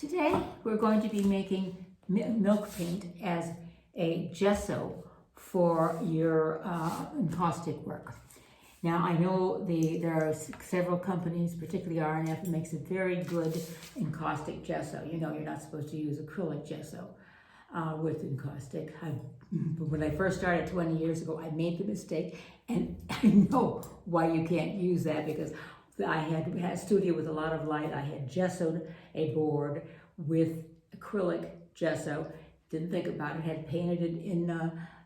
Today we're going to be making milk paint as a gesso for your encaustic work. Now I know there are several companies, particularly R&F, that makes a very good encaustic gesso. You know you're not supposed to use acrylic gesso with encaustic. When I first started 20 years ago, I made the mistake, and I know why you can't use that, because I had a studio with a lot of light. I had gessoed a board with acrylic gesso. Didn't think about it. Had painted it in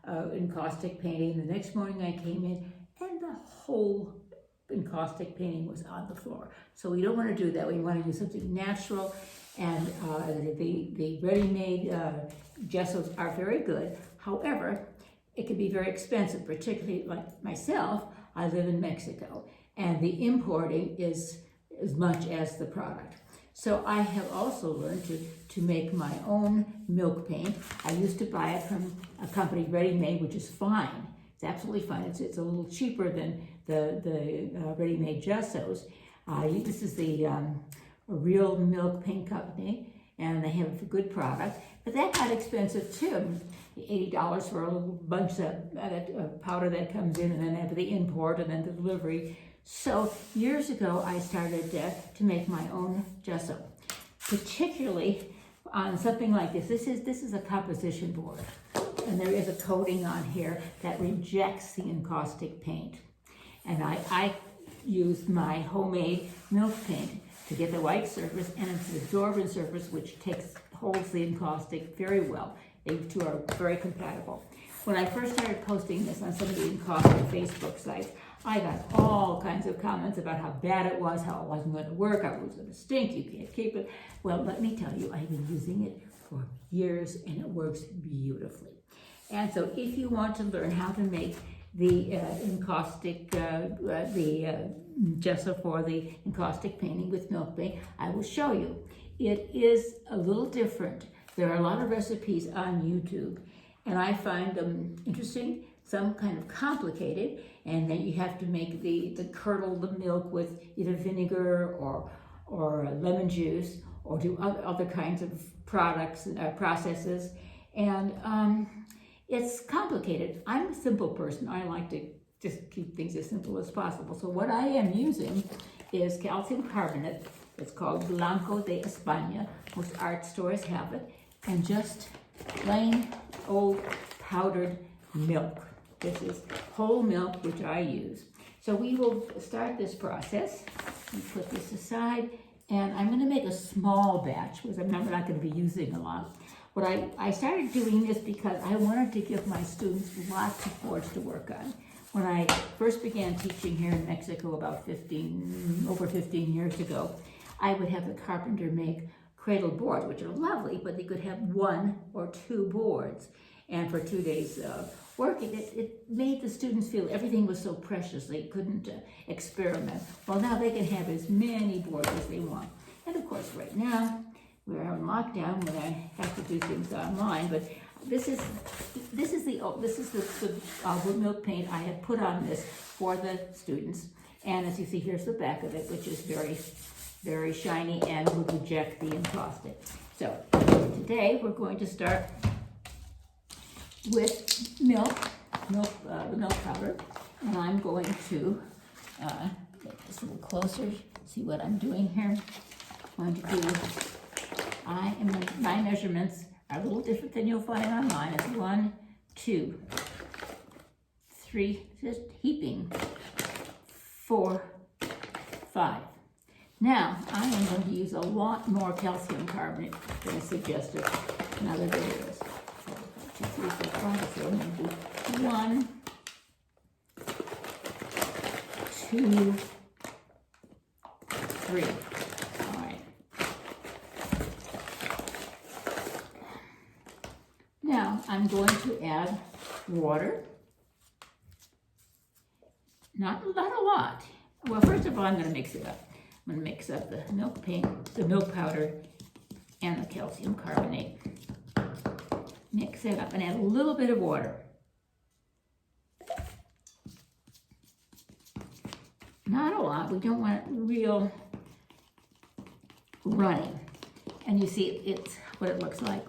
encaustic painting. The next morning I came in, and the whole encaustic painting was on the floor. So we don't want to do that. We want to use something natural, and the ready-made gessos are very good. However, it can be very expensive, particularly like myself. I live in Mexico, and the importing is as much as the product. So I have also learned to make my own milk paint. I used to buy it from a company, ready-made, which is fine. It's absolutely fine. It's a little cheaper than the ready-made gessos. This is the Real Milk Paint Company, and they have a good product. But that got expensive too. $80 for a little bunch of powder that comes in, and then after the import and then the delivery. So years ago, I started to make my own gesso, particularly on something like this. This is a composition board, and there is a coating on here that rejects the encaustic paint. And I used my homemade milk paint to get the white surface, and it's an absorbent surface which holds the encaustic very well. They two are very compatible. When I first started posting this on some of the encaustic Facebook sites, I got all kinds of comments about how bad it was, how it wasn't going to work, how it was going to stink, you can't keep it. Well, let me tell you, I've been using it for years, and it works beautifully. And so if you want to learn how to make the encaustic, gesso for the encaustic painting with milk paint, I will show you. It is a little different. There are a lot of recipes on YouTube, and I find them interesting, some kind of complicated, and then you have to make curdle the milk with either vinegar or lemon juice, or do other kinds of processes, and it's complicated. I'm a simple person. I like to just keep things as simple as possible. So what I am using is calcium carbonate. It's called Blanco de España. Most art stores have it. And just plain old powdered milk. This is whole milk, which I use. So we will start this process. We put this aside, and I'm going to make a small batch, because I'm not going to be using a lot. But I started doing this because I wanted to give my students lots of boards to work on. When I first began teaching here in Mexico about over 15 years ago, I would have the carpenter make cradle boards, which are lovely, but they could have 1 or 2 boards. And for 2 days working, it made the students feel everything was so precious they couldn't experiment. Well, now they can have as many boards as they want. And of course, right now, we're on lockdown when I have to do things online, but this is the milk paint I have put on this for the students. And as you see, here's the back of it, which is very, very shiny and would reject the encaustic. So today we're going to start with the milk powder, and I'm going to make this a little closer. See what I'm doing here. I'm going to do. My measurements are a little different than you'll find online. It's 1, 2, 3, just heaping, 4, 5. Now, I am going to use a lot more calcium carbonate than is suggested in other videos. So, 1, 2, 3, 4, 5. So I'm going to do 1, 2, 3. All right. Now, I'm going to add water. Not a lot. Well, first of all, I'm going to mix it up. I'm going to mix up the milk paint, the milk powder, and the calcium carbonate. Mix it up and add a little bit of water. Not a lot. We don't want it real runny. And you see it's what it looks like.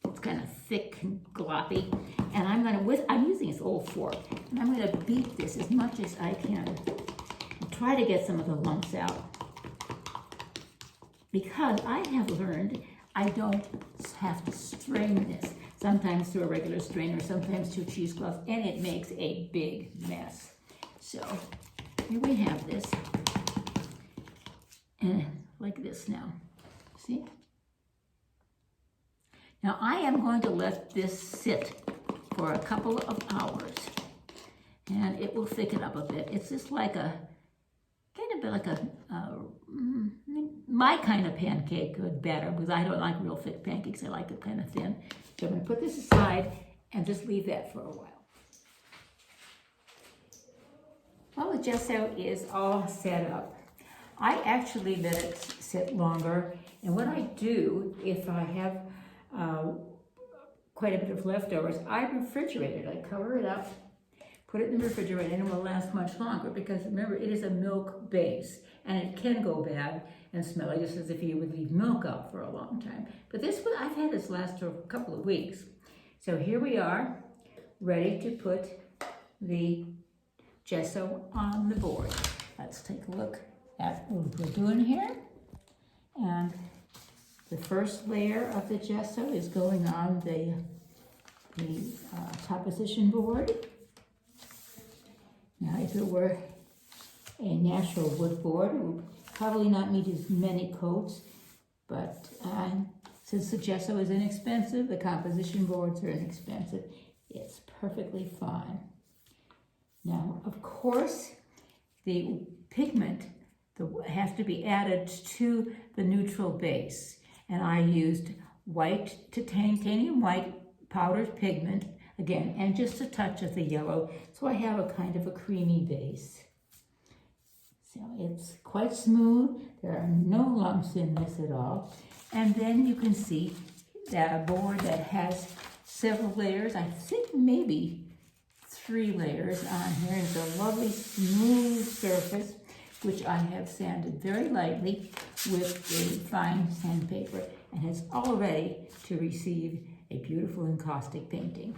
It's kind of thick and gloppy. And I'm using this old fork, and I'm gonna beat this as much as I can and try to get some of the lumps out. Because I have learned I don't have to strain this, sometimes through a regular strainer, sometimes through a cheesecloth, and it makes a big mess. So here we have this, and like this now, see? Now I am going to let this sit for a couple of hours, and it will thicken up a bit. It's just like a, kind of like a, my kind of pancake good batter, because I don't like real thick pancakes. I like it kind of thin. So I'm going to put this aside and just leave that for a while. Well, the gesso is all set up. I actually let it sit longer, and what I do, if I have quite a bit of leftovers, I refrigerate it. I cover it up, put it in the refrigerator, and it will last much longer, because remember, it is a milk base, and it can go bad and smell just as if you would leave milk out for a long time. But this one, I've had this last for a couple of weeks. So here we are, ready to put the gesso on the board. Let's take a look at what we're doing here. And the first layer of the gesso is going on the top position board. Now, if it were a natural wood board, it would probably not need as many coats, but since the gesso is inexpensive, the composition boards are inexpensive, it's perfectly fine. Now, of course, the pigment has to be added to the neutral base, and I used white titanium white powdered pigment, again, and just a touch of the yellow, so I have a kind of a creamy base. So it's quite smooth, there are no lumps in this at all. And then you can see that a board that has several layers, I think maybe 3 layers on here. It's a lovely smooth surface, which I have sanded very lightly with a fine sandpaper, and is all ready to receive a beautiful encaustic painting.